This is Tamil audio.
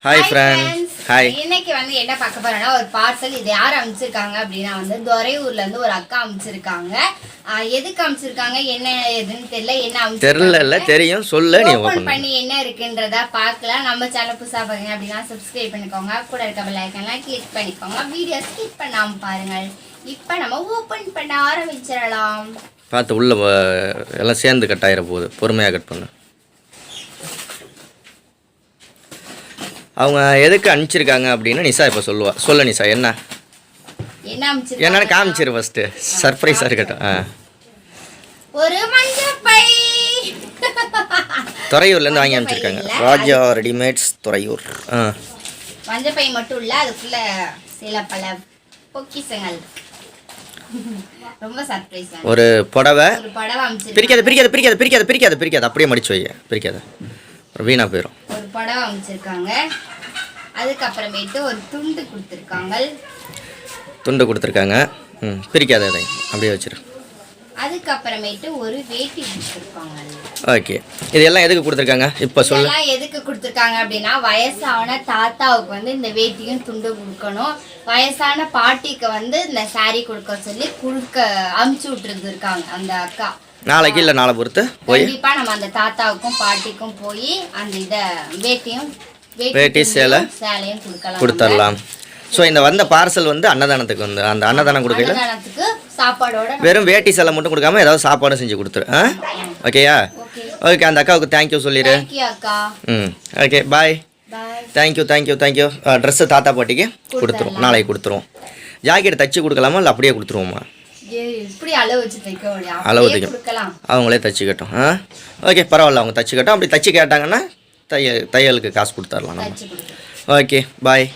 Hi friends. ஹாய். இன்னைக்கு வந்து என்ன பார்க்க போறோம்னா ஒரு பார்சல். இது யார் அனுப்பிச்சிருக்காங்க அப்படின்னா வந்து துறையூர்ல இருந்து ஒரு அக்கா அனுப்பிச்சிருக்காங்க. எதுக்கு அனுப்பிச்சிருக்காங்க என்ன எதுன்னு தெரியல. என்ன தெரியல தெரியும் சொல்ல நீ ஓபன் பண்ணி என்ன இருக்குன்றத பார்க்கலாம். நம்ம சேனல் புதுசா பாருங்க அப்படின்னா சப்ஸ்கிரைப் பண்ணிக்கோங்க. கூட இருக்க பெல் ஐகானை கிளிக் பண்ணிக்கோங்க. வீடியோ ஸ்கிப் பண்ணாம பாருங்க. இப்போ நம்ம ஓபன் பண்ண ஆரம்பிச்சிடலாம். பார்த்து உள்ள எல்லாம் சேர்ந்து கட் ஆயிர போகுது. பொறுமையாக கட் பண்ணு. அவங்க எதுக்கு அனுப்பிச்சிருக்காங்க அப்படின்னு நிஷா இப்போ சொல்லுவா. சொல்ல நிஷா என்ன என்னன்னு காமிச்சிரு ஃபர்ஸ்ட். சர்ப்ரைஸாக இருக்கட்டும். ஒரு மஞ்சப்பை துறையூர்லேருந்து வாங்கி அனுப்பிச்சிருக்காங்க. ராஜா ரெடிமேட்ஸ் துறையூர். மஞ்சப்பை மட்டும் இல்லை, அதுக்குள்ள சில பல பொக்கிஷங்கள். ரொம்ப சர்ப்ரைஸ். ஒரு புடவை பிரிக்காத பிரிக்காத பிரிக்காத பிரிக்காத பிரிக்காத பிரிக்காத அப்படியே மடிச்சு வை. பிரிக்காத வீணா போயிடும். ஒரு புடவை அமைச்சிருக்காங்க. அதுக்கப்புறமேட்டு ஒரு துண்டு கொடுத்துருக்காங்க. பிரிக்காத அதை அப்படியே வச்சிரு. அதுக்கப்புறமேட்டு ஒரு வேட்டி கொடுத்துருக்காங்க. ஓகே, இதெல்லாம் எதுக்கு கொடுத்துருக்காங்க இப்போ சொல்லு. எதுக்கு கொடுத்துருக்காங்க அப்படின்னா வயசான தாத்தாவுக்கு வந்து இந்த வேட்டியும் துண்டு கொடுக்கணும். வயசான பாட்டிக்கு வந்து இந்த சாரி கொடுக்க சொல்லி அமுச்சு விட்டுருந்துருக்காங்க அந்த அக்கா. நாளைக்கு இல்லை நாளை பொறுத்து போய் கண்டிப்பா நம்ம அந்த தாத்தாவுக்கும் பாட்டிக்கும் போய் அந்த இதை வேட்டி சேலையும் கொடுத்துடலாம். ஸோ இந்த வந்த பார்சல் வந்து அன்னதானத்துக்கு வந்து அந்த அன்னதானம் கொடுக்கல சாப்பாடோட வெறும் வேட்டி சேலை மட்டும் கொடுக்காம ஏதாவது சாப்பாடும் செஞ்சு கொடுத்துரு. ஓகேயா? ஓகே, அந்த அக்காவுக்கு தேங்க்யூ சொல்லிடு. Okay bye. தேங்க்யூ. ட்ரெஸ்ஸு தாத்தா பாட்டிக்கு கொடுத்துருவோம். நாளைக்கு கொடுத்துருவோம். ஜாக்கெட் தைச்சி கொடுக்கலாமா இல்லை அப்படியே கொடுத்துருவோமா? அளவு தைக்கணும், அவங்களே தைச்சிக்கட்டும். ஓகே பரவாயில்ல, அவங்க தைச்சிக்கட்டும். அப்படி தைச்சி கேட்டாங்கன்னா தையலுக்கு காசு கொடுத்துடலாம் நம்ம. Okay bye.